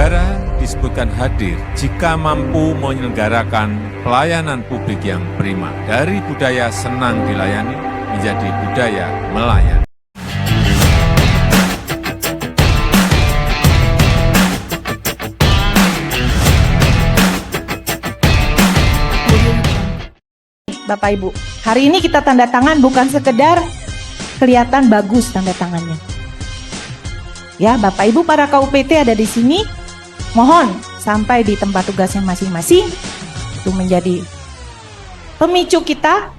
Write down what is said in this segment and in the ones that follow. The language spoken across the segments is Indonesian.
Negara disebutkan hadir jika mampu menyelenggarakan pelayanan publik yang prima. Dari budaya senang dilayani menjadi budaya melayani. Bapak Ibu, hari ini kita tanda tangan bukan sekedar kelihatan bagus tanda tangannya. Ya, Bapak Ibu para KUPT ada di sini, mohon sampai di tempat tugasnya masing-masing itu menjadi pemicu kita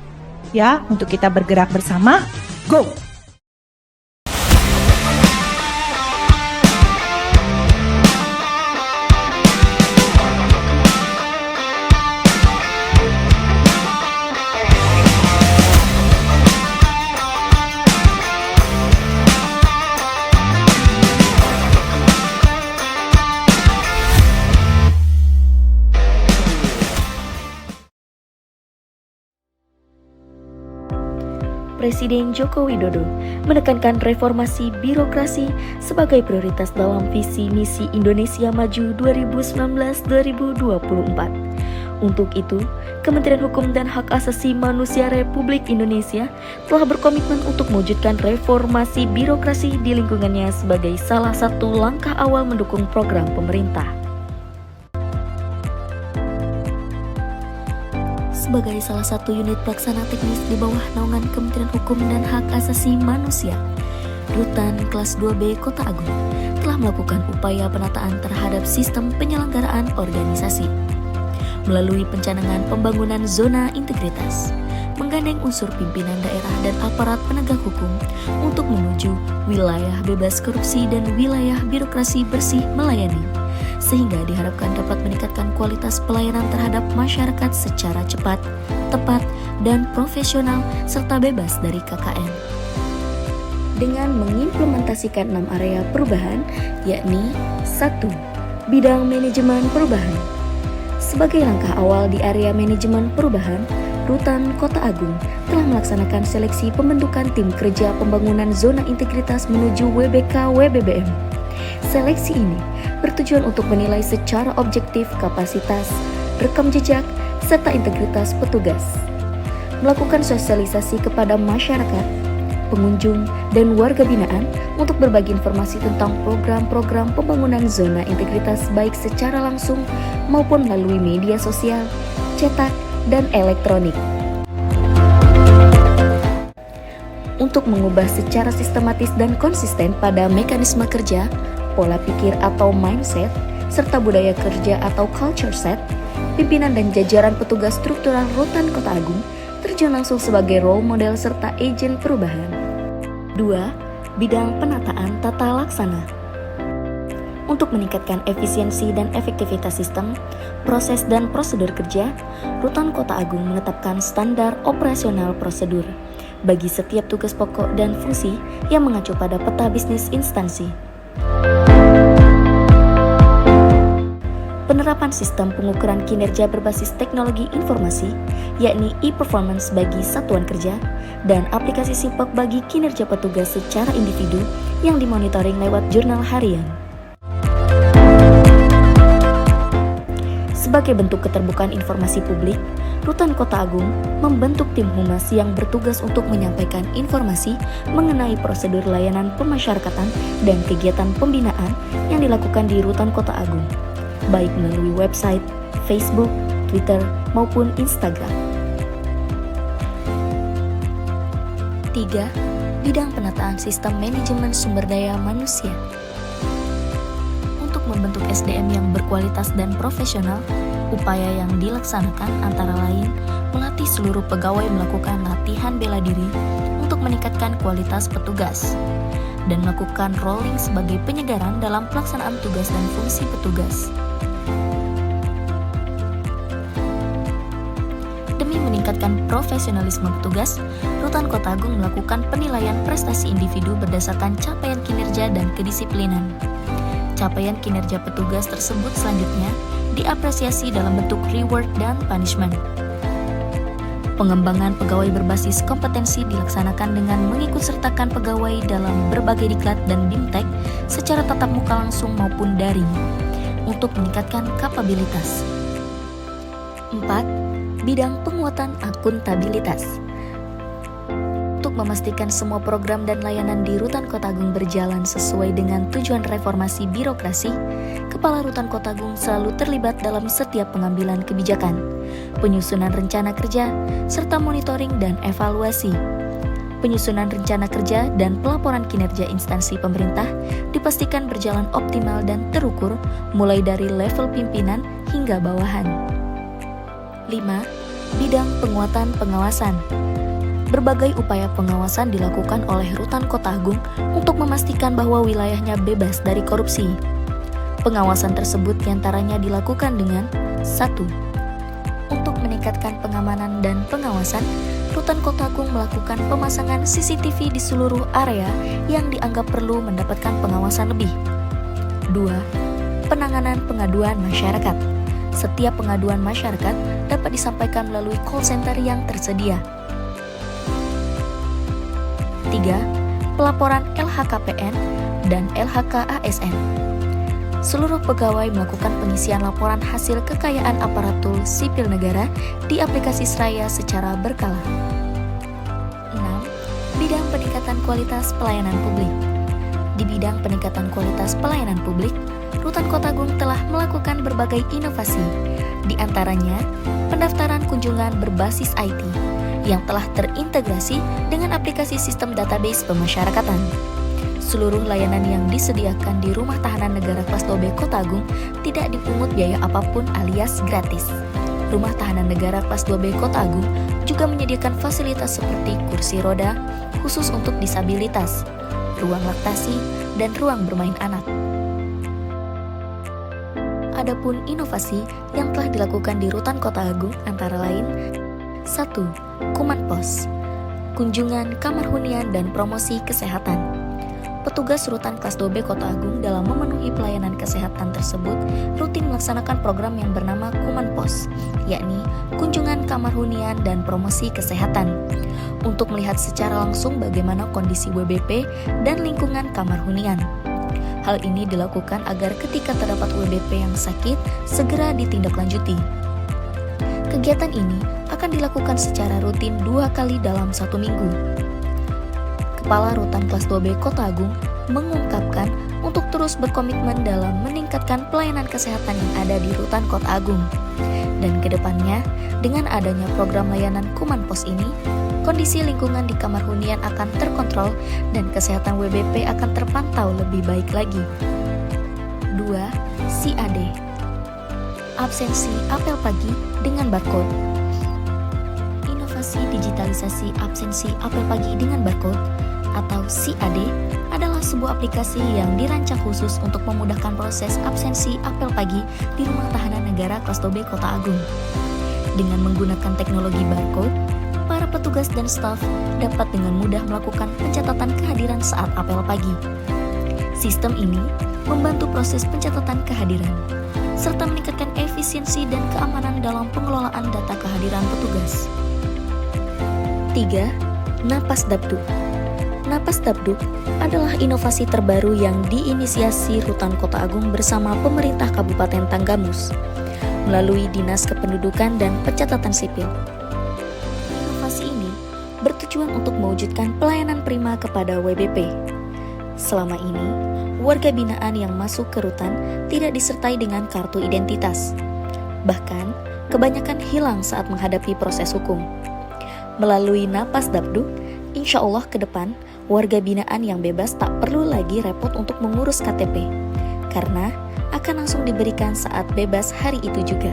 ya untuk kita bergerak bersama. Go! Presiden Joko Widodo menekankan reformasi birokrasi sebagai prioritas dalam visi misi Indonesia Maju 2019-2024. Untuk itu, Kementerian Hukum dan Hak Asasi Manusia Republik Indonesia telah berkomitmen untuk mewujudkan reformasi birokrasi di lingkungannya sebagai salah satu langkah awal mendukung program pemerintah. Sebagai salah satu unit pelaksana teknis di bawah naungan Kementerian Hukum dan Hak Asasi Manusia, Rutan Kelas 2B Kota Agung telah melakukan upaya penataan terhadap sistem penyelenggaraan organisasi melalui pencanangan pembangunan zona integritas, menggandeng unsur pimpinan daerah dan aparat penegak hukum untuk menuju wilayah bebas korupsi dan wilayah birokrasi bersih melayani, sehingga diharapkan dapat meningkatkan kualitas pelayanan terhadap masyarakat secara cepat, tepat, dan profesional serta bebas dari KKN. Dengan mengimplementasikan 6 area perubahan, yakni 1. Bidang manajemen perubahan. Sebagai langkah awal di area manajemen perubahan, Rutan Kota Agung telah melaksanakan seleksi pembentukan tim kerja pembangunan zona integritas menuju WBK WBBM. Seleksi ini bertujuan untuk menilai secara objektif kapasitas, rekam jejak, serta integritas petugas. Melakukan sosialisasi kepada masyarakat, pengunjung, dan warga binaan untuk berbagi informasi tentang program-program pembangunan zona integritas baik secara langsung maupun melalui media sosial, cetak, dan elektronik. Untuk mengubah secara sistematis dan konsisten pada mekanisme kerja, pola pikir atau mindset, serta budaya kerja atau culture set, pimpinan dan jajaran petugas struktural Rutan Kota Agung terjun langsung sebagai role model serta agen perubahan. 2. Bidang penataan tata laksana. Untuk meningkatkan efisiensi dan efektivitas sistem, proses dan prosedur kerja, Rutan Kota Agung menetapkan standar operasional prosedur bagi setiap tugas pokok dan fungsi yang mengacu pada peta bisnis instansi. Penerapan sistem pengukuran kinerja berbasis teknologi informasi, yakni e-performance bagi satuan kerja, dan aplikasi Sipok bagi kinerja petugas secara individu yang dimonitoring lewat jurnal harian. Sebagai bentuk keterbukaan informasi publik, Rutan Kota Agung membentuk tim humas yang bertugas untuk menyampaikan informasi mengenai prosedur layanan pemasyarakatan dan kegiatan pembinaan yang dilakukan di Rutan Kota Agung, baik melalui website, Facebook, Twitter, maupun Instagram. 3. Bidang penataan sistem manajemen sumber daya manusia. Untuk membentuk SDM yang berkualitas dan profesional, upaya yang dilaksanakan antara lain melatih seluruh pegawai melakukan latihan bela diri untuk meningkatkan kualitas petugas, dan melakukan rolling sebagai penyegaran dalam pelaksanaan tugas dan fungsi petugas. Demi meningkatkan profesionalisme petugas, Rutan Kota Agung melakukan penilaian prestasi individu berdasarkan capaian kinerja dan kedisiplinan. Capaian kinerja petugas tersebut selanjutnya diapresiasi dalam bentuk reward dan punishment. Pengembangan pegawai berbasis kompetensi dilaksanakan dengan mengikutsertakan pegawai dalam berbagai diklat dan bimtek secara tatap muka langsung maupun daring, untuk meningkatkan kapabilitas. 4. Bidang penguatan akuntabilitas. Untuk memastikan semua program dan layanan di Rutan Kota Agung berjalan sesuai dengan tujuan reformasi birokrasi, Kepala Rutan Kota Agung selalu terlibat dalam setiap pengambilan kebijakan, penyusunan rencana kerja, serta monitoring dan evaluasi. Penyusunan rencana kerja dan pelaporan kinerja instansi pemerintah dipastikan berjalan optimal dan terukur mulai dari level pimpinan hingga bawahan. 5. Bidang penguatan pengawasan. Berbagai upaya pengawasan dilakukan oleh Rutan Kota Agung untuk memastikan bahwa wilayahnya bebas dari korupsi. Pengawasan tersebut diantaranya dilakukan dengan 1. Untuk meningkatkan pengamanan dan pengawasan, Rutan Kota Agung melakukan pemasangan CCTV di seluruh area yang dianggap perlu mendapatkan pengawasan lebih. 2. Penanganan pengaduan masyarakat. Setiap pengaduan masyarakat dapat disampaikan melalui call center yang tersedia. 3. Pelaporan LHKPN dan LHKASN. Seluruh pegawai melakukan pengisian laporan hasil kekayaan aparatur sipil negara di aplikasi Sraya secara berkala. 6. Bidang peningkatan kualitas pelayanan publik. Di bidang peningkatan kualitas pelayanan publik, Rutan Kota Agung telah melakukan berbagai inovasi, di antaranya pendaftaran kunjungan berbasis IT yang telah terintegrasi dengan aplikasi sistem database pemasyarakatan. Seluruh layanan yang disediakan di Rumah Tahanan Negara Kelas 2B Kota Agung tidak dipungut biaya apapun alias gratis. Rumah Tahanan Negara Kelas 2B Kota Agung juga menyediakan fasilitas seperti kursi roda khusus untuk disabilitas, ruang laktasi, dan ruang bermain anak. Adapun inovasi yang telah dilakukan di Rutan Kota Agung antara lain 1. Kuman Pos, kunjungan kamar hunian dan promosi kesehatan. Petugas Rutan Kelas 2B Kota Agung dalam memenuhi pelayanan kesehatan tersebut rutin melaksanakan program yang bernama Kuman Pos, yakni kunjungan kamar hunian dan promosi kesehatan, untuk melihat secara langsung bagaimana kondisi WBP dan lingkungan kamar hunian. Hal ini dilakukan agar ketika terdapat WBP yang sakit, segera ditindaklanjuti. Kegiatan ini akan dilakukan secara rutin 2 kali dalam 1 minggu. Kepala Rutan Kelas 2B Kota Agung mengungkapkan untuk terus berkomitmen dalam meningkatkan pelayanan kesehatan yang ada di Rutan Kota Agung. Dan kedepannya, dengan adanya program layanan Kuman Pos ini, kondisi lingkungan di kamar hunian akan terkontrol dan kesehatan WBP akan terpantau lebih baik lagi. 2. CAD, absensi apel pagi dengan barcode. Inovasi digitalisasi absensi apel pagi dengan barcode atau CAD adalah sebuah aplikasi yang dirancang khusus untuk memudahkan proses absensi apel pagi di Rumah Tahanan Negara Kelas 2B Kota Agung. Dengan menggunakan teknologi barcode, para petugas dan staf dapat dengan mudah melakukan pencatatan kehadiran saat apel pagi. Sistem ini membantu proses pencatatan kehadiran, serta meningkatkan efisiensi dan keamanan dalam pengelolaan data kehadiran petugas. 3. Napas Dabduk. Napas Dabduk adalah inovasi terbaru yang diinisiasi Rutan Kota Agung bersama pemerintah Kabupaten Tanggamus melalui Dinas Kependudukan dan Pencatatan Sipil. Inovasi ini bertujuan untuk mewujudkan pelayanan prima kepada WBP. Selama ini, warga binaan yang masuk ke rutan tidak disertai dengan kartu identitas. Bahkan, kebanyakan hilang saat menghadapi proses hukum. Melalui Napas Dabduk, insya Allah ke depan, warga binaan yang bebas tak perlu lagi repot untuk mengurus KTP, karena akan langsung diberikan saat bebas hari itu juga.